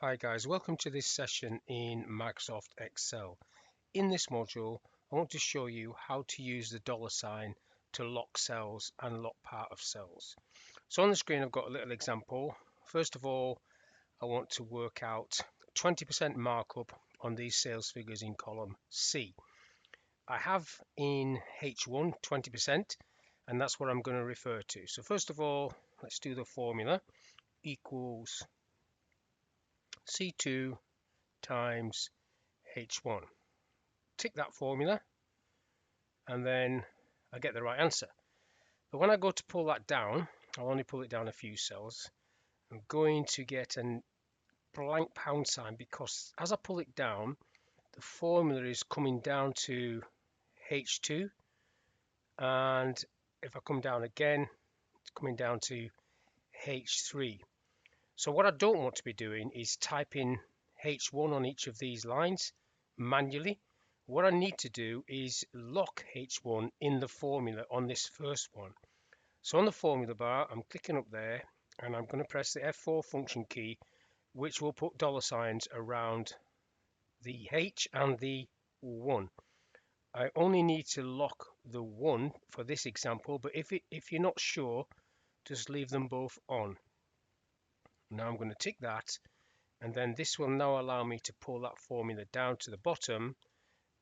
Hi guys, welcome to this session in Microsoft Excel. In this module, I want to show you how to use the dollar sign to lock cells and lock part of cells. So on the screen, I've got a little example. First of all, I want to work out 20% markup on these sales figures in column C. I have in H1 20%, and that's what I'm going to refer to. So first of all, let's do the formula equals C2 times H1. Tick that formula and then I get the right answer. But when I go to pull that down, I'll only pull it down a few cells. I'm going to get a blank pound sign because as I pull it down, the formula is coming down to H2, and if I come down again, it's coming down to H3. So what I don't want to be doing is typing H1 on each of these lines manually. What I need to do is lock H1 in the formula on this first one. So on the formula bar, I'm clicking up there and I'm going to press the F4 function key, which will put dollar signs around the H and the 1. I only need to lock the 1 for this example, but if you're not sure, just leave them both on. Now I'm going to tick that, and then this will now allow me to pull that formula down to the bottom.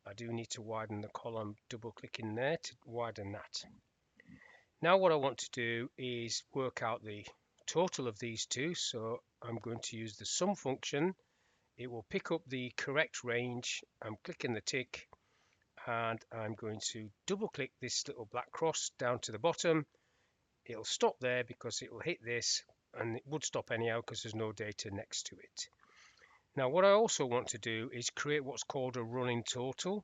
I do need to widen the column, double clicking there to widen that. Now what I want to do is work out the total of these two, so I'm going to use the sum function. It will pick up the correct range. I'm clicking the tick and I'm going to double click this little black cross down to the bottom. It'll stop there because it will hit this, and it would stop anyhow because there's no data next to it. Now what I also want to do is create what's called a running total,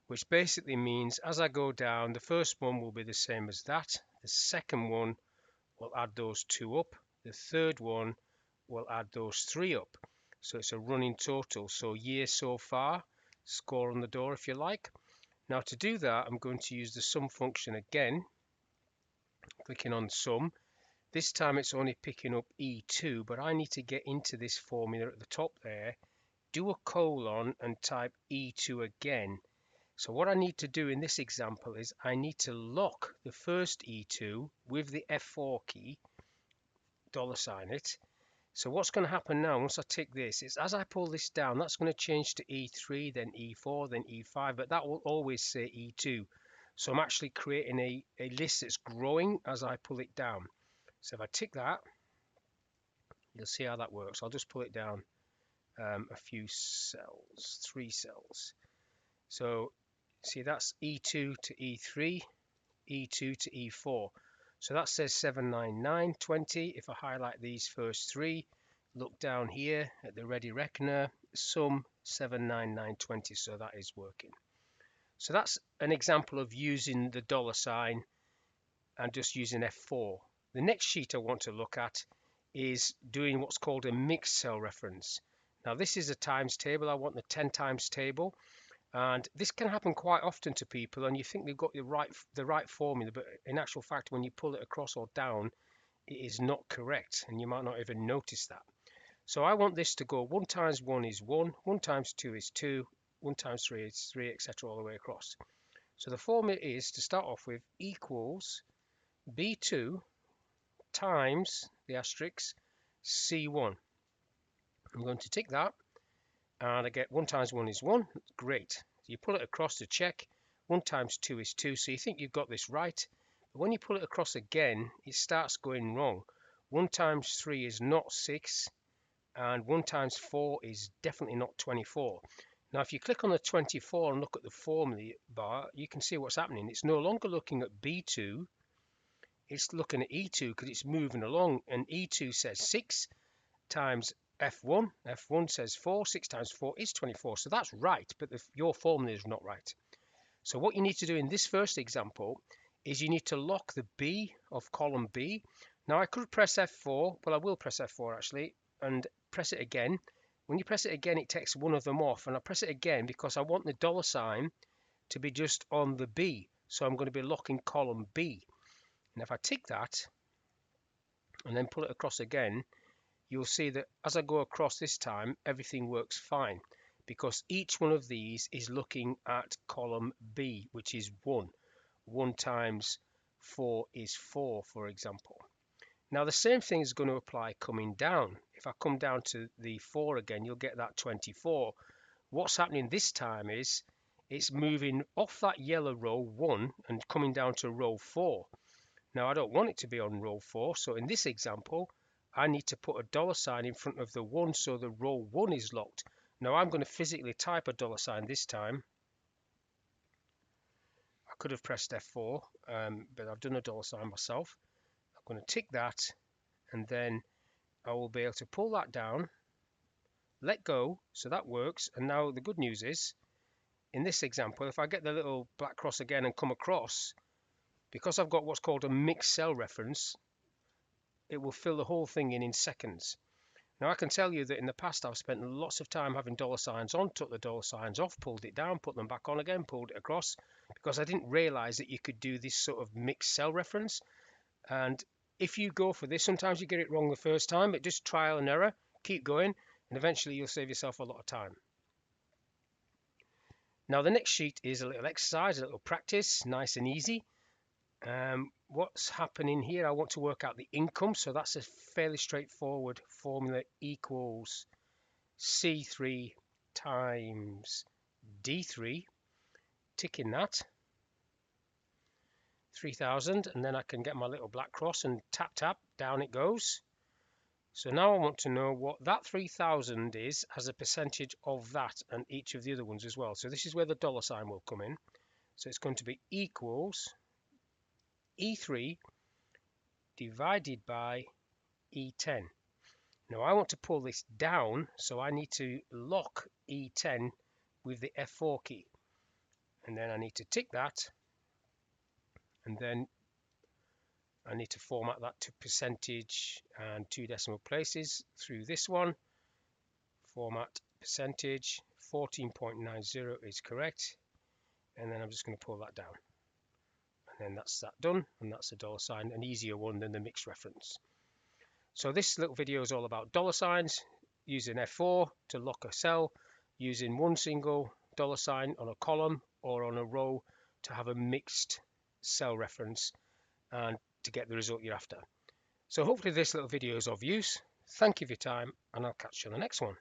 which basically means as I go down, the first one will be the same as that, the second one will add those two up, the third one will add those three up. So it's a running total, so year so far, score on the door if you like. Now to do that, I'm going to use the sum function again, clicking on sum. This time it's only picking up E2, but I need to get into this formula at the top there, do a colon and type E2 again. So what I need to do in this example is I need to lock the first E2 with the F4 key, dollar sign it. So what's going to happen now once I tick this is as I pull this down, that's going to change to E3, then E4, then E5, but that will always say E2. So I'm actually creating a list that's growing as I pull it down. So if I tick that, you'll see how that works. I'll just pull it down a few cells, 3 cells. So see, that's E2 to E3, E2 to E4. So that says 79920. If I highlight these first 3, look down here at the ready reckoner, sum 79920. So that is working. So that's an example of using the dollar sign and just using F4. The next sheet I want to look at is doing what's called a mixed cell reference. Now this is a times table. I want the 10 times table. And this can happen quite often to people, and you think they've got the right formula, but in actual fact, when you pull it across or down, it is not correct, and you might not even notice that. So I want this to go 1 times 1 is 1, 1 times 2 is 2, 1 times 3 is 3, etc. all the way across. So the formula is to start off with equals B2 times the asterisk C1. I'm going to tick that, and I get 1 times 1 is 1. Great. You pull it across to check. 1 times 2 is 2, so you think you've got this right. But when you pull it across again, it starts going wrong. 1 times 3 is not 6, and 1 times 4 is definitely not 24. Now if you click on the 24 and look at the formula bar, you can see what's happening. It's no longer looking at B2, it's looking at E2 because it's moving along, and E2 says 6 times F1. F1 says 4. 6 times 4 is 24. So that's right, but your formula is not right. So what you need to do in this first example is you need to lock the B of column B. Now I could press F4, well I will press F4 actually, and press it again. When you press it again, it takes one of them off, and I press it again because I want the dollar sign to be just on the B. So I'm going to be locking column B. And if I tick that and then pull it across again, you'll see that as I go across this time, everything works fine because each one of these is looking at column B, which is 1. 1 times 4 is 4, for example. Now the same thing is going to apply coming down. If I come down to the 4 again, you'll get that 24. What's happening this time is it's moving off that yellow row 1 and coming down to row 4. Now I don't want it to be on row 4, so in this example I need to put a dollar sign in front of the 1 so the row 1 is locked. Now I'm going to physically type a dollar sign this time. I could have pressed F4, but I've done a dollar sign myself. I'm going to tick that, and then I will be able to pull that down, let go, so that works. And now the good news is, in this example, if I get the little black cross again and come across, because I've got what's called a mixed cell reference, it will fill the whole thing in seconds. Now I can tell you that in the past I've spent lots of time having dollar signs on, took the dollar signs off, pulled it down, put them back on again, pulled it across, because I didn't realize that you could do this sort of mixed cell reference. And if you go for this, sometimes you get it wrong the first time, but just trial and error, keep going, and eventually you'll save yourself a lot of time. Now the next sheet is a little exercise, a little practice, nice and easy. What's happening here, I want to work out the income, so that's a fairly straightforward formula, equals C3 times D3, ticking that, 3,000, and then I can get my little black cross and tap tap, down it goes. So now I want to know what that 3,000 is as a percentage of that and each of the other ones as well. So this is where the dollar sign will come in. So it's going to be equals E3 divided by E10. Now I want to pull this down, so I need to lock E10 with the F4 key. And then I need to tick that, and then I need to format that to percentage and 2 decimal places through this one. Format percentage, 14.90 is correct, and then I'm just going to pull that down, and then that's that done, and that's a dollar sign, an easier one than the mixed reference. So this little video is all about dollar signs, using F4 to lock a cell, using one single dollar sign on a column or on a row to have a mixed cell reference and to get the result you're after. So hopefully this little video is of use. Thank you for your time, and I'll catch you on the next one.